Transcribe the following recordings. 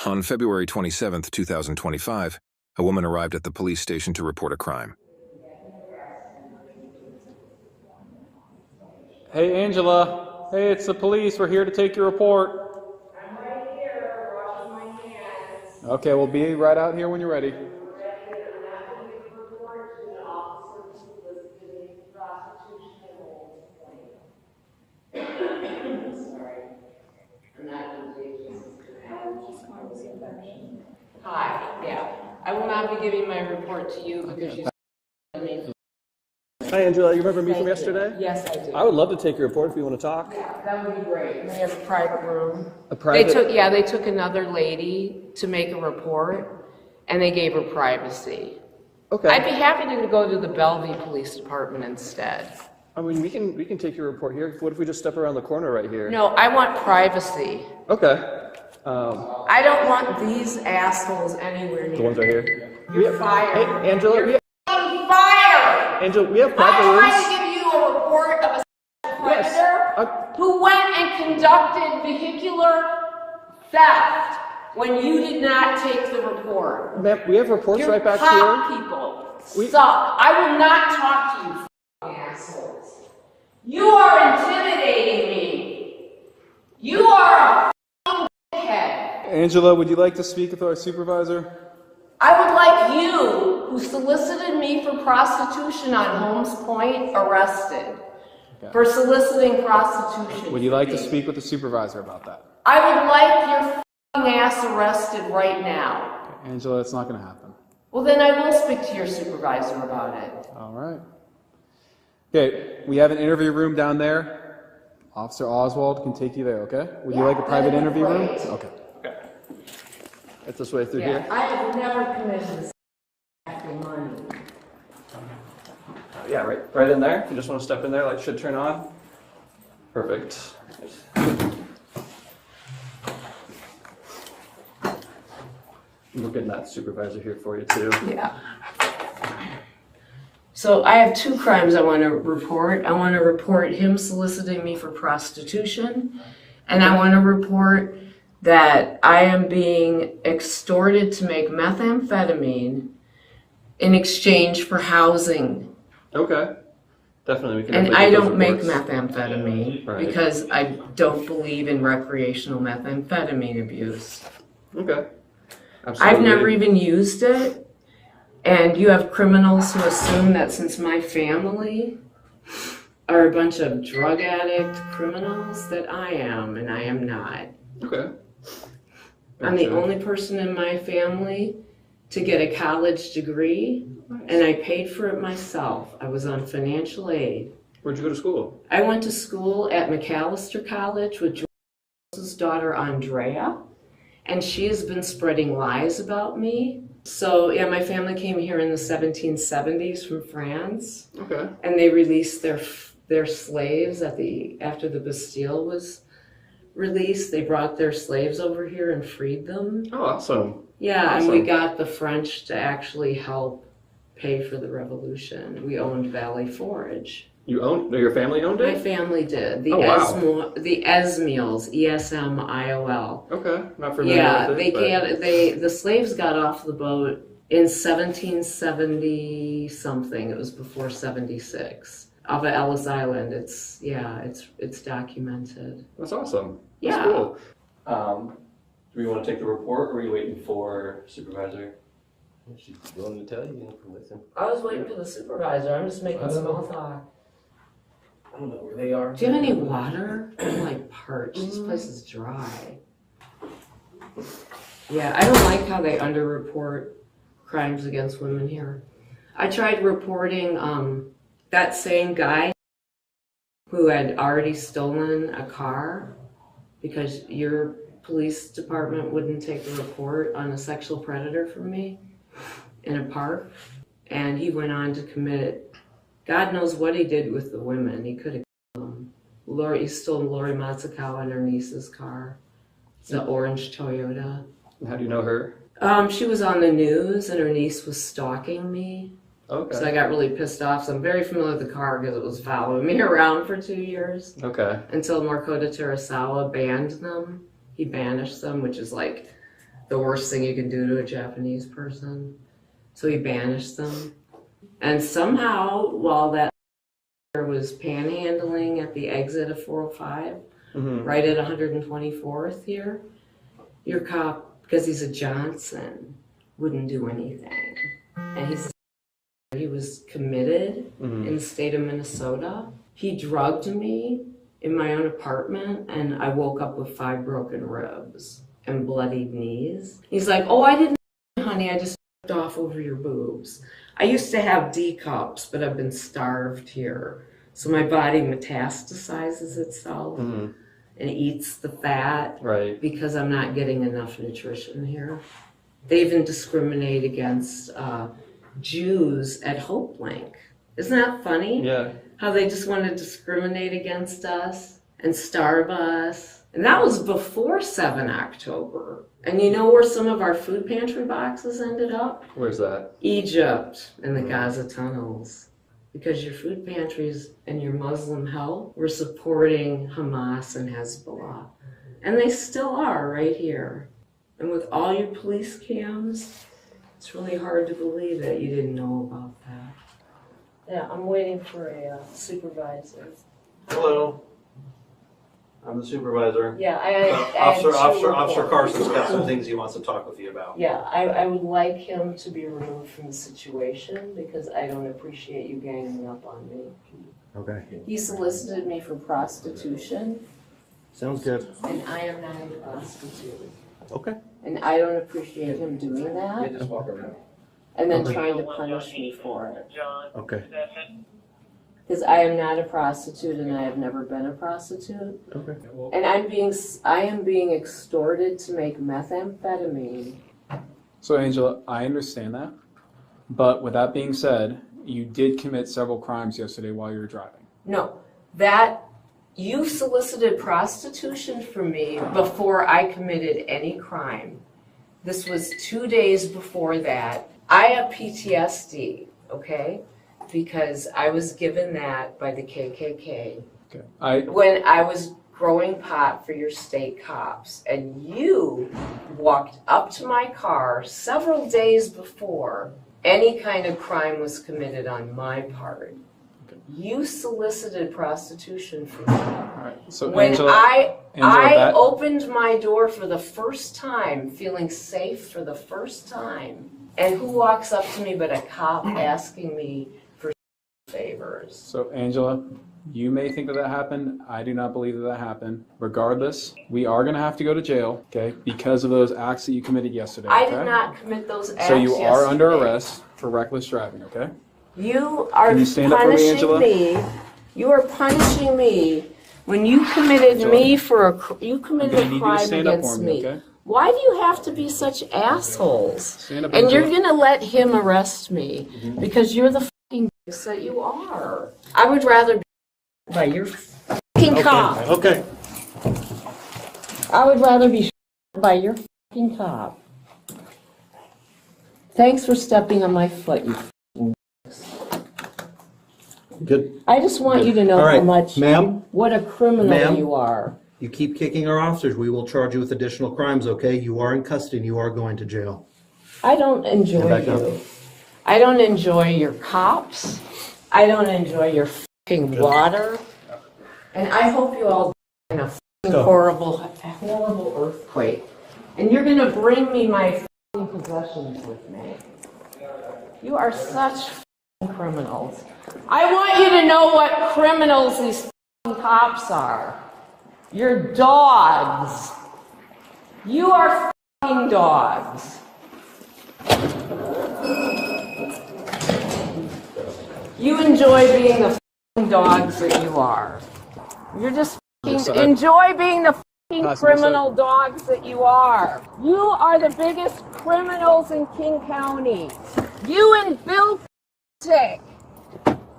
On February 27, 2025, a woman arrived at the police station to report a crime. Hey, Angela. Hey, it's the police. We're here to take your report. I'm right here, washing my hands. Okay, we'll be right out here when you're ready. I'm not going to give a report to an officer who was committing prostitution at Old Point. Sorry. I'm not going to take this. Hi, yeah. I will not be giving my report to you because you said me. Hi, Angela. You remember me from yesterday? Yes, I do. I would love to take your report if you want to talk. Yeah, that would be great. We have a private room. A private? They took another lady to make a report, and they gave her privacy. Okay. I'd be happy to go to the Bellevue Police Department instead. I mean, we can take your report here. What if we just step around the corner right here? No, I want privacy. Okay. I don't want these assholes anywhere The near ones me. right here. You're fired. Hey, Angela. You're fired! Angela, we have private I'm rooms. trying to give you a report of a Yes. predator who went and conducted vehicular theft when you did not take the report. Ma'am, we have reports Your right back cop here. people suck. I will not talk to you, f***ing assholes. You are intimidating me. You are a f***ing dickhead. Angela, would you like to speak with our supervisor? I would like you, who solicited me for prostitution on Holmes Point, arrested. Okay. For soliciting prostitution. Would you like to speak with the supervisor about that? I would like your f***ing ass arrested right now. Okay, Angela, that's not going to happen. Well, then I will speak to your supervisor about it. All right. Okay, we have an interview room down there. Officer Oswald can take you there, okay? Would you like a private that'd be interview room? great. Okay. It's this way through Yeah, here. I have never committed this for money. Yeah, right in there. You just want to step in there, light should turn on. Perfect. We're getting that supervisor here for you too. Yeah. So I have two crimes I want to report. I want to report him soliciting me for prostitution, and I want to report that I am being extorted to make methamphetamine in exchange for housing. Okay. Definitely, we can. And definitely I get those don't make reports. methamphetamine Right. because I don't believe in recreational methamphetamine abuse. Okay. Absolutely. I've never even used it. And you have criminals who assume that since my family are a bunch of drug addict criminals, that I am, and I am not. Okay. I'm the Gotcha. only person in my family to get a college degree, and I paid for it myself. I was on financial aid. Where'd you go to school? I went to school at McAllister College with George's daughter, Andrea, and she has been spreading lies about me. So, yeah, my family came here in the 1770s from France, Okay. and they released their slaves after the Bastille was released. They brought their slaves over here and freed them. Oh, awesome. Yeah, and we Awesome. got the French to actually help pay for the revolution. We owned Valley Forge. No, your family owned My it? family did. The Oh, wow. the Esmials, ESMIOL. Okay. Not familiar Yeah, with it. the slaves got off the boat in 1770 something. It was before 76. Off of Ellis Island. It's documented. That's awesome. That's Yeah. cool. Do we want to take the report, or are you waiting for supervisor? She's willing to tell you, you can listen. I was waiting for the supervisor. I'm just making small talk. I don't know where they are. Do you have any water? I'm like parched. This place is dry. Yeah, I don't like how they underreport crimes against women here. I tried reporting that same guy who had already stolen a car because your police department wouldn't take a report on a sexual predator from me in a park. And he went on to commit, God knows what he did with the women. He could have killed them. He stole Lori Matsukawa and her niece's car. It's an orange Toyota. How do you know her? She was on the news and her niece was stalking me. Okay. So I got really pissed off. So I'm very familiar with the car because it was following me around for 2 years Okay. until Makoto Terasawa banned them. He banished them, which is like the worst thing you can do to a Japanese person. So he banished them. And somehow, while that was panhandling at the exit of 405, right at 124th here, your cop, because he's a Johnson, wouldn't do anything. And he was committed in the state of Minnesota. He drugged me in my own apartment, and I woke up with 5 broken ribs and bloodied knees. He's like, oh, I didn't, honey, I just off over your boobs. I used to have D cups, but I've been starved here. So my body metastasizes itself and eats the fat because I'm not getting enough nutrition here. They even discriminate against Jews at HopeLink. Isn't that funny? Yeah. How they just want to discriminate against us and starve us. And that was before 7 October. And you know where some of our food pantry boxes ended up? Where's that? Egypt and the Gaza tunnels. Because your food pantries and your Muslim help were supporting Hamas and Hezbollah. And they still are right here. And with all your police cams, it's really hard to believe that you didn't know about that. Yeah, I'm waiting for a supervisor. Hello. I'm the supervisor. Yeah, I Officer Carson's got some things he wants to talk with you about. Yeah, I would like him to be removed from the situation because I don't appreciate you ganging up on me. Okay. He solicited me for prostitution, Sounds good. and I am not a prostitute. Okay. And I don't appreciate him doing Yeah, that just walk around. and then trying to punish me for it. Okay. Because I am not a prostitute and I have never been a prostitute. Okay. And I am being extorted to make methamphetamine. So, Angela, I understand that. But with that being said, you did commit several crimes yesterday while you were driving. No, that you solicited prostitution from me before I committed any crime. This was 2 days before that. I have PTSD, okay? Because I was given that by the KKK. Okay. When I was growing pot for your state cops, and you walked up to my car several days before any kind of crime was committed on my part. You solicited prostitution from me. All right. So, When Angela, I opened my door for the first time, feeling safe for the first time, and who walks up to me but a cop asking me for favors? So, Angela, you may think that happened. I do not believe that happened. Regardless, we are going to have to go to jail, okay, because of those acts that you committed yesterday. I okay? did not commit those acts So you are under yesterday. arrest for reckless driving, okay? You are Can you stand up for me, punishing Angela? me. You are punishing me when you committed me for you committed You a need to crime stand up against for me. okay? Why do you have to be such assholes? Stand up, And you're Angela. gonna let him arrest me because you're the fucking dicks that you are. I would rather be by your fucking cop. Okay. I would rather be by your fucking cop. Thanks for stepping on my foot, you. Good. I just want you to know All right, how much ma'am, what a criminal Ma'am? you are. you keep kicking our officers. We will charge you with additional crimes, okay? You are in custody and you are going to jail. I don't enjoy back up. you. I don't enjoy your cops. I don't enjoy your fucking water. And I hope you all die in a fucking horrible earthquake. And you're gonna bring me my fucking possessions with me. You are such fucking criminals. I want you to know what criminals these fucking cops are. You're dogs. You are fucking dogs. You enjoy being the fucking dogs that you are. You're just fucking enjoy being the fucking Pass me a criminal dogs that you are. You are the biggest criminals in King County. You and Bill Tick.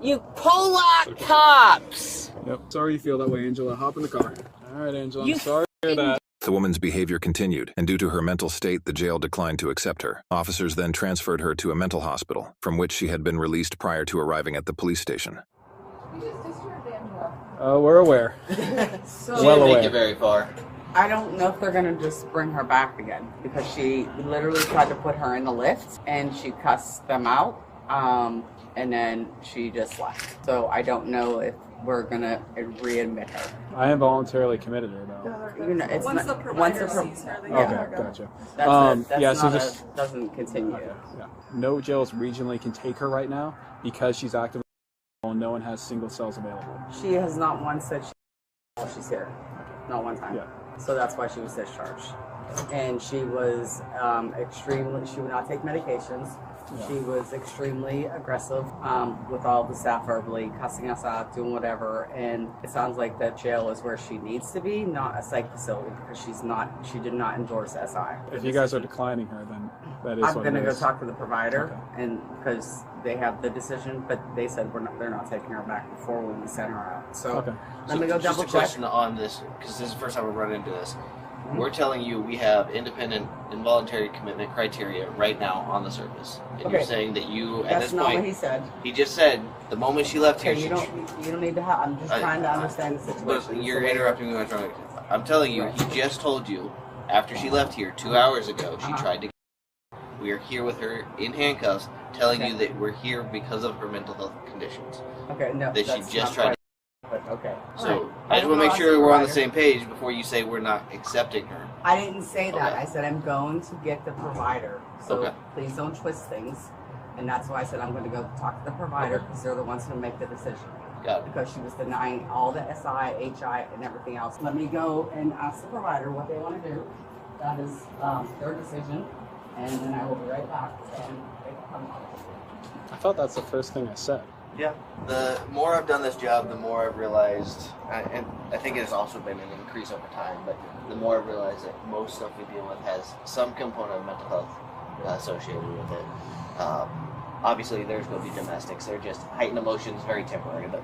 You Polak cops. Yep. Sorry you feel that way, Angela. Hop in the car. All right, Angela. You I'm sorry to hear that. The woman's behavior continued, and due to her mental state, the jail declined to accept her. Officers then transferred her to a mental hospital, from which she had been released prior to arriving at the police station. We're aware. So Well Didn't make aware. it very far. I don't know if they're gonna just bring her back again because she literally tried to put her in the lift and she cussed them out, and then she just left. So I don't know if we're gonna readmit her. I involuntarily committed her though. You know, it's Once the not, provider once the sees her, they Okay, let her go. gotcha. that's yeah, so not just doesn't continue. yeah. No jails regionally can take her right now because she's active. No one has single cells available. She has not once said she's here, not one time. Yeah. So that's why she was discharged. And she was extremely, she would not take medications. Yeah. She was extremely aggressive with all the staff verbally, cussing us out, doing whatever. And it sounds like that jail is where she needs to be, not a psych facility, because she did not endorse SI. If you guys are declining her, then that is I'm what going to it go is. talk to the provider, Okay. and because they have the decision, but they said they're not taking her back before we send her out. So Okay. let me go Just double a check. question on this, because this is the first time we're running into this. We're telling you we have independent involuntary commitment criteria right now on the surface, and Okay. you're saying that you at That's this not what he point said. he just said the moment she left here Okay, you she don't need to have. I'm just trying to understand the situation. but you're interrupting me when I'm trying to. I'm telling you, he just told you after she left here 2 hours ago she tried to. We are here with her in handcuffs, telling you that we're here because of her mental health conditions. Okay, no, That she that's just not tried. quite- But okay. So Alright. I just will want to make ask sure the we're on the provider. same page before you say we're not accepting her. I didn't say that. Okay. I said I'm going to get the provider. So Okay. please don't twist things. And that's why I said I'm going to go talk to the provider because they're the ones who make the decision. Got it. Because she was denying all the SI, HI, and everything else. Let me go and ask the provider what they want to do. That is their decision. And then I will be right back and they can come on. I thought that's the first thing I said. Yeah. The more I've done this job, the more I've realized, and I think it has also been an increase over time, but the more I've realized that most stuff we deal with has some component of mental health associated with it. Obviously, there's going to be domestics. They're just heightened emotions, very temporary, but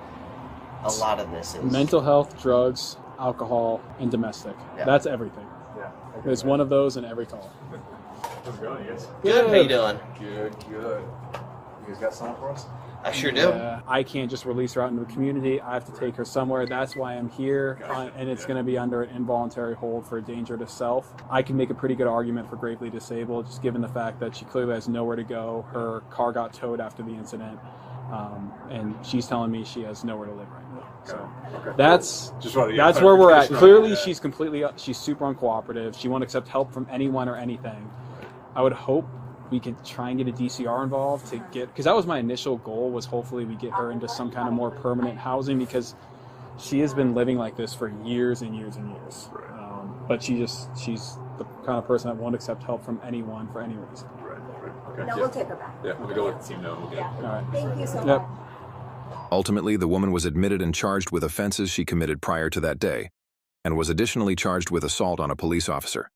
a lot of this is... Mental health, drugs, alcohol, and domestic. Yeah. That's everything. Yeah. There's one of those in every call. How's it going, you guys? Good. How you doing? Good, good. You guys got something for us? I sure do. Yeah, I can't just release her out into the community. I have to take her somewhere. That's why I'm here, and it's going to be under an involuntary hold for danger to self. I can make a pretty good argument for gravely disabled, just given the fact that she clearly has nowhere to go. Her car got towed after the incident, and she's telling me she has nowhere to live right now. So that's Just wanted to get that's where we're at. clarification on Clearly, that. she's super uncooperative. She won't accept help from anyone or anything. I would hope we could try and get a DCR involved to get, because that was my initial goal, was hopefully we get her into some kind of more permanent housing, because she has been living like this for years and years and years. But she's the kind of person that won't accept help from anyone for any reason. Right, right. Okay. No, yeah. we'll take her back. Yeah, let me go let the team know. We'll get Yeah. it. All right. Thank you so Yep. much. Ultimately, the woman was admitted and charged with offenses she committed prior to that day, and was additionally charged with assault on a police officer.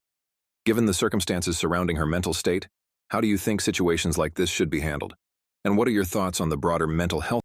Given the circumstances surrounding her mental state, how do you think situations like this should be handled? And what are your thoughts on the broader mental health